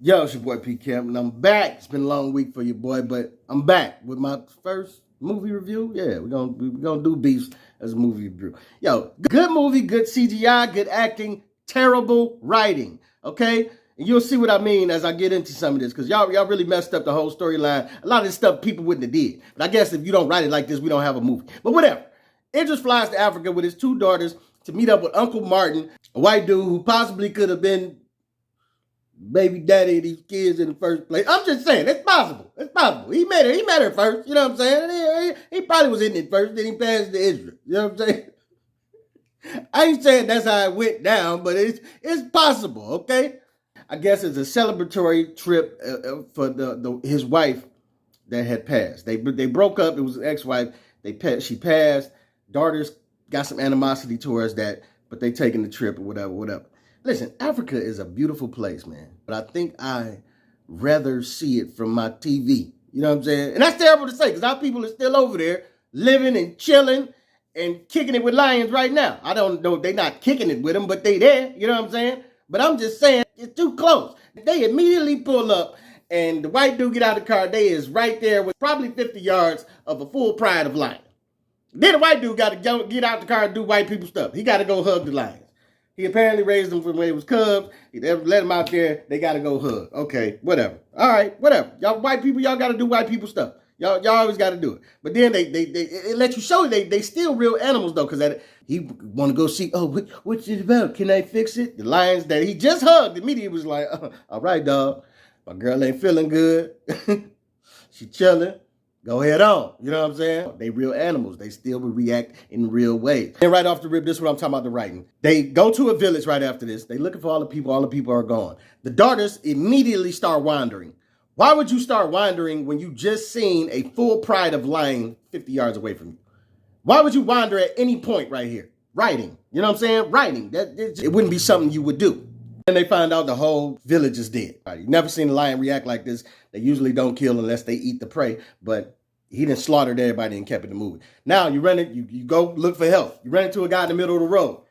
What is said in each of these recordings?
Yo, it's your boy P. Camp, and I'm back. It's been a long week for you, boy, but I'm back with my first movie review. Yeah, we're gonna do Beefs as a movie review. Yo, good movie, good CGI, good acting, terrible writing. Okay, and you'll see what I mean as I get into some of this, because y'all really messed up the whole storyline. A lot of this stuff people wouldn't have did. But I guess if you don't write it like this, we don't have a movie. But whatever. Idris flies to Africa with his two daughters to meet up with Uncle Martin, a white dude who possibly could have been baby daddy of these kids in the first place. I'm just saying, it's possible. It's possible. He met her first. You know what I'm saying? He probably was in it first, then he passed to Israel. You know what I'm saying? I ain't saying that's how it went down, but it's possible, okay? I guess it's a celebratory trip for his wife that had passed. They broke up. It was an ex-wife. She passed. Daughters got some animosity towards that, but they taking the trip or whatever. Listen, Africa is a beautiful place, man. But I think I rather see it from my TV. You know what I'm saying? And that's terrible to say, because our people are still over there living and chilling and kicking it with lions right now. I don't know if they're not kicking it with them, but they there. You know what I'm saying? But I'm just saying, it's too close. They immediately pull up, and the white dude get out of the car. They is right there with probably 50 yards of a full pride of lion. Then the white dude got to get out the car and do white people stuff. He got to go hug the lions. He apparently raised them from when he was cubs. He let them out there. They got to go hug. Okay, whatever. All right, whatever. Y'all white people, y'all got to do white people stuff. Y'all always got to do it. But then it let you show they still real animals, though, because he want to go see, what's it about? Can I fix it? The lions that he just hugged immediately was like, all right, dog. My girl ain't feeling good. She chilling. Go head on. You know what I'm saying? They real animals. They still will react in real ways. And right off the rip, this is what I'm talking about, the writing. They go to a village right after this. They looking for all the people. All the people are gone. The daughters immediately start wandering. Why would you start wandering when you just seen a full pride of lion 50 yards away from you? Why would you wander at any point right here? Writing. You know what I'm saying? Writing. It wouldn't be something you would do. And they find out the whole village is dead. You've never seen a lion react like this. They usually don't kill unless they eat the prey, but he done slaughtered everybody and kept it in the movie. Now you go look for help. You run into a guy in the middle of the road.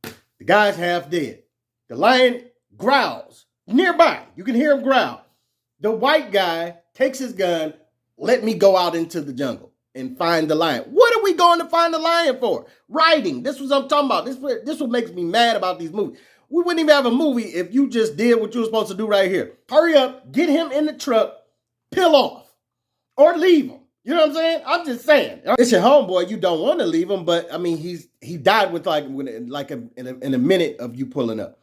The guy's half dead. The lion growls nearby. You can hear him growl. The white guy takes his gun. Let me go out into the jungle and find the lion. What are we going to find the lion for? Writing. This was what I'm talking about. This what makes me mad about these movies. We wouldn't even have a movie if you just did what you were supposed to do right here. Hurry up, get him in the truck, peel off, or leave him. You know what I'm saying? I'm just saying. It's your homeboy. You don't want to leave him, but I mean, he died with in a minute of you pulling up.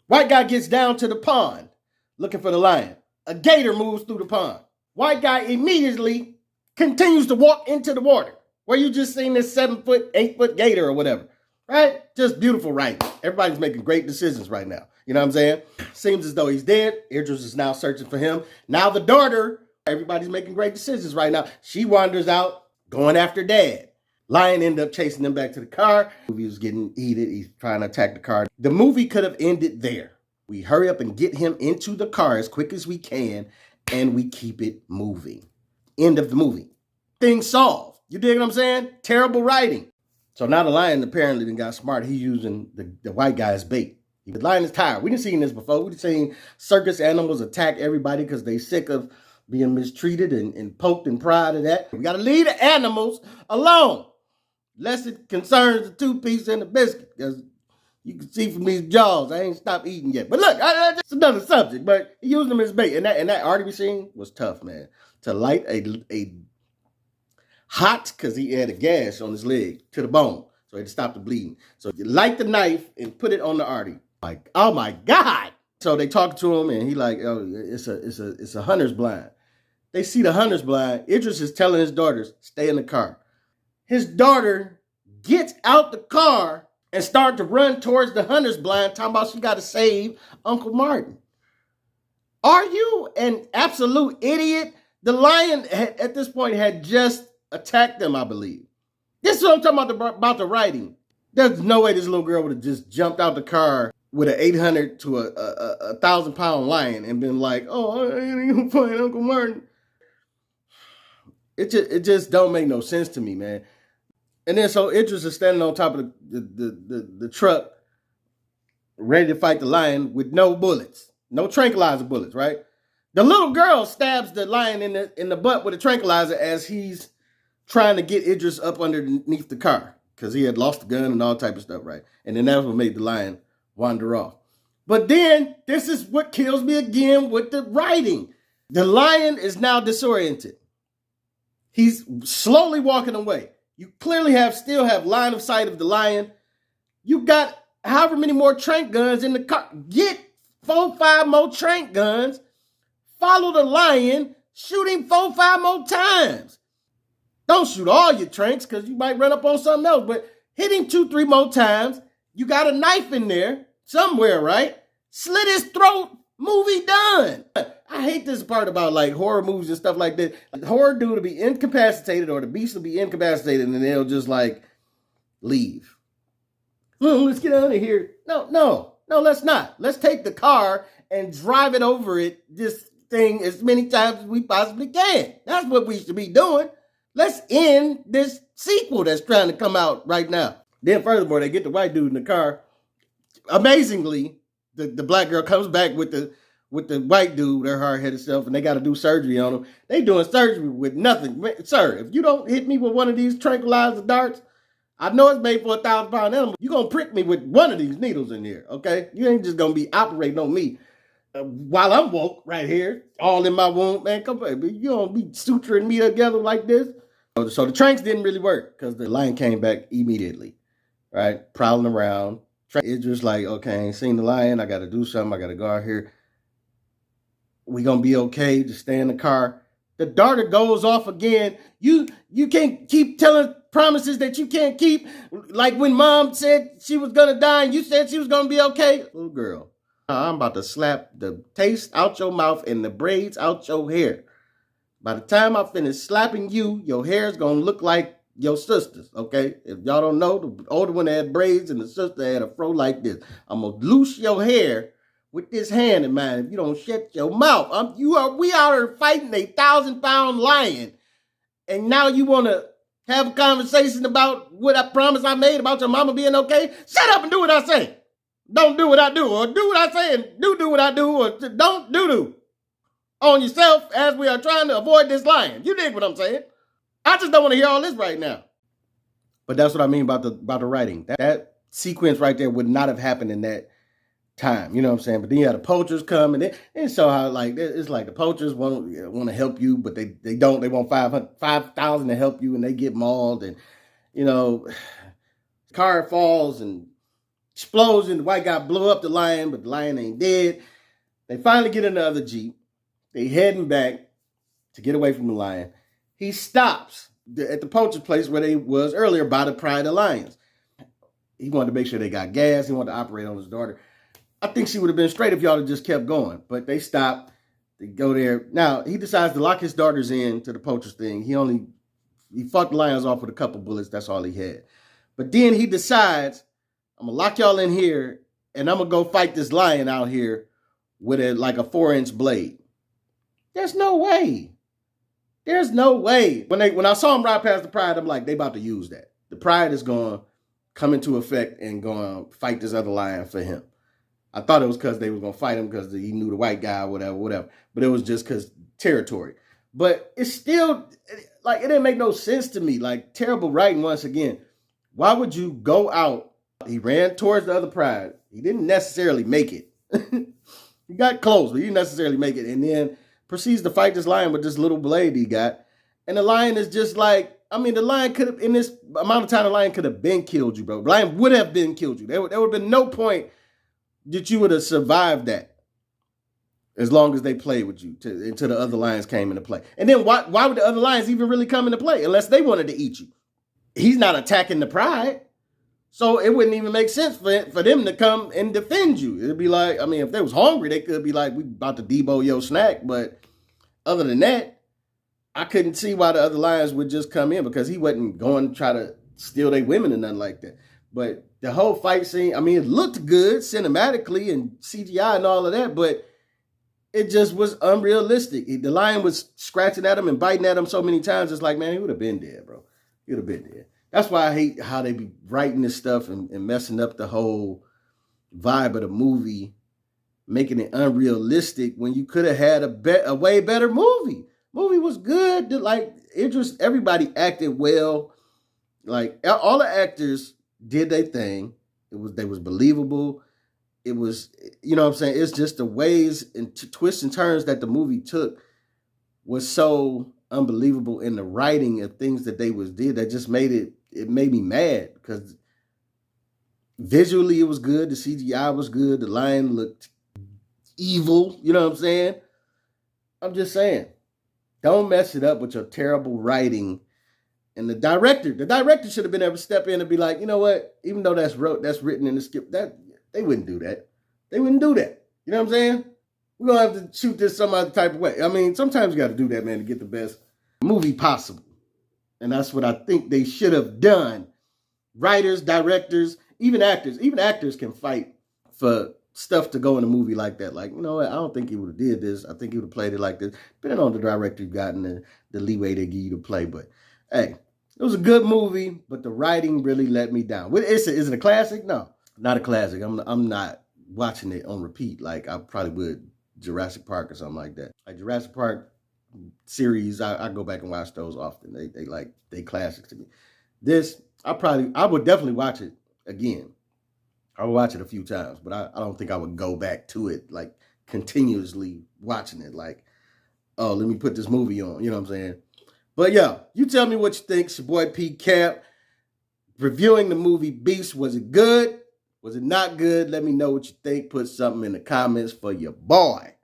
White guy gets down to the pond looking for the lion. A gator moves through the pond. White guy immediately continues to walk into the water where you just seen this 7-foot, 8-foot gator or whatever. Right? Just beautiful writing. Everybody's making great decisions right now. You know what I'm saying? Seems as though he's dead. Idris is now searching for him. Now the daughter, everybody's making great decisions right now. She wanders out, going after dad. Lion ended up chasing them back to the car. The movie was getting heated. He's trying to attack the car. The movie could have ended there. We hurry up and get him into the car as quick as we can, and we keep it moving. End of the movie. Thing solved. You dig what I'm saying? Terrible writing. So now the lion apparently then got smart. He's using the white guy as bait. The lion is tired. We didn't seen this before. We've seen circus animals attack everybody because they sick of being mistreated and poked and pried of that. We got to leave the animals alone. Unless it concerns the two-piece and the biscuit. Because you can see from these jaws, I ain't stopped eating yet. But look, that's another subject. But he used them as bait. And that artery scene was tough, man. To light a hot, because he had a gash on his leg to the bone. So he had to stop the bleeding. So you light the knife and put it on the artery. Like, oh my God. So they talk to him and he like, oh, it's a hunter's blind. They see the hunter's blind. Idris is telling his daughters, stay in the car. His daughter gets out the car and start to run towards the hunter's blind, talking about she got to save Uncle Martin. Are you an absolute idiot? The lion at this point had just attacked them, I believe. This is what I'm talking about the writing. There's no way this little girl would have just jumped out the car with an 800 to a 1,000-pound lion and been like, oh, I ain't gonna find Uncle Martin. It just don't make no sense to me, man. And then so Idris is standing on top of the truck, ready to fight the lion with no bullets. No tranquilizer bullets, right? The little girl stabs the lion in the butt with a tranquilizer as he's trying to get Idris up underneath the car because he had lost the gun and all type of stuff, right? And then that's what made the lion wander off. But then this is what kills me again with the writing. The lion is now disoriented. He's slowly walking away. You clearly still have line of sight of the lion. You got however many more trank guns in the car. Get 4, 5 more trank guns. Follow the lion. Shoot him 4, 5 more times. Don't shoot all your tranks because you might run up on something else. But hit him 2, 3 more times. You got a knife in there somewhere, right? Slit his throat. Movie done. I hate this part about like horror movies and stuff like that. The horror dude will be incapacitated or the beast will be incapacitated and they'll just like leave. Oh, let's get out of here. No, let's not. Let's take the car and drive it over this thing as many times as we possibly can. That's what we should be doing. Let's end this sequel that's trying to come out right now. Then furthermore, they get the white dude in the car. Amazingly, the black girl comes back with the white dude, their hard-headed self, and they got to do surgery on him. They doing surgery with nothing. Sir, if you don't hit me with one of these tranquilizer darts, I know it's made for a 1,000-pound animal. You're going to prick me with one of these needles in here, okay? You ain't just going to be operating on me while I'm woke right here, all in my wound. Man, come on, you don't be suturing me together like this. So the tranks didn't really work because the lion came back immediately, right? Prowling around. Idris like, okay, I ain't seen the lion. I got to do something. I got to go out here. We going to be okay. Just stay in the car. The darter goes off again. You can't keep telling promises that you can't keep. Like when mom said she was going to die and you said she was going to be okay. Little girl, I'm about to slap the taste out your mouth and the braids out your hair. By the time I finish slapping you, your hair is going to look like your sister's, okay? If y'all don't know, the older one had braids and the sister had a fro like this. I'm going to loose your hair with this hand in mine. If you don't shut your mouth, we out here fighting a 1,000-pound lion. And now you want to have a conversation about what I promised I made about your mama being okay? Shut up and do what I say. Don't do what I do, or do what I say and do what I do, or don't do on yourself as we are trying to avoid this lion. You dig what I'm saying? I just don't want to hear all this right now. But that's what I mean about the writing. That sequence right there would not have happened in that time. You know what I'm saying? But then you had the poachers come and show how like it's like the poachers want to help you, but they don't. They want 5,000 to help you, and they get mauled, and you know, the car falls and explodes, and the white guy blew up the lion, but the lion ain't dead. They finally get in the other Jeep. They heading back to get away from the lion. He stops at the poacher's place where they was earlier by the Pride of Lions. He wanted to make sure they got gas. He wanted to operate on his daughter. I think she would have been straight if y'all had just kept going. But they stopped. They go there. Now, he decides to lock his daughters in to the poacher's thing. He fucked the lions off with a couple bullets. That's all he had. But then he decides, I'm going to lock y'all in here, and I'm going to go fight this lion out here with like a 4-inch blade. There's no way. There's no way. When I saw him ride past the Pride, I'm like, they about to use that. The Pride is going to come into effect and going to fight this other lion for him. I thought it was because they was going to fight him because he knew the white guy, whatever. But it was just because territory. But it's still, like, it didn't make no sense to me. Like, terrible writing once again. Why would you go out? He ran towards the other Pride. He didn't necessarily make it. He got close, but he didn't necessarily make it. And then proceeds to fight this lion with this little blade he got. And the lion is just like, I mean, the lion could have, in this amount of time, the lion could have been killed you, bro. The lion would have been killed you. There would have been no point that you would have survived that as long as they played with you until the other lions came into play. And then why would the other lions even really come into play unless they wanted to eat you? He's not attacking the Pride. So it wouldn't even make sense for them to come and defend you. It'd be like, I mean, if they was hungry, they could be like, we about to debo your snack. But other than that, I couldn't see why the other lions would just come in because he wasn't going to try to steal their women or nothing like that. But the whole fight scene, I mean, it looked good cinematically and CGI and all of that, but it just was unrealistic. The lion was scratching at him and biting at him so many times. It's like, man, he would have been dead, bro. He would have been dead. That's why I hate how they be writing this stuff and messing up the whole vibe of the movie making it unrealistic when you could have had a way better movie. Movie was good. Like everybody acted well. Like all the actors did their thing. They was believable. It was, you know what I'm saying? It's just the ways and twists and turns that the movie took was so unbelievable in the writing of things that they did that just made me mad because visually it was good. The CGI was good. The lion looked evil. You know what I'm saying? I'm just saying, don't mess it up with your terrible writing. And the director should have been able to step in and be like, you know what? Even though that's written in the script, that they wouldn't do that. They wouldn't do that. You know what I'm saying? We're going to have to shoot this some other type of way. I mean, sometimes you got to do that, man, to get the best movie possible. And that's what I think they should have done. Writers, directors, even actors. Even actors can fight for stuff to go in a movie like that. Like, you know what? I don't think he would have did this. I think he would have played it like this. Depending on the director you got and the leeway they give you to play. But, hey, it was a good movie, but the writing really let me down. Is it a classic? No, not a classic. I'm not watching it on repeat like I probably would Jurassic Park or something like that. Like Jurassic Park series, I go back and watch those often. They classics to me. This, I would definitely watch it again. I would watch it a few times, but I don't think I would go back to it like continuously watching it. Like, oh, let me put this movie on. You know what I'm saying? But yeah, you tell me what you think. It's your boy P. Camp reviewing the movie Beast. Was it good? Was it not good? Let me know what you think. Put something in the comments for your boy.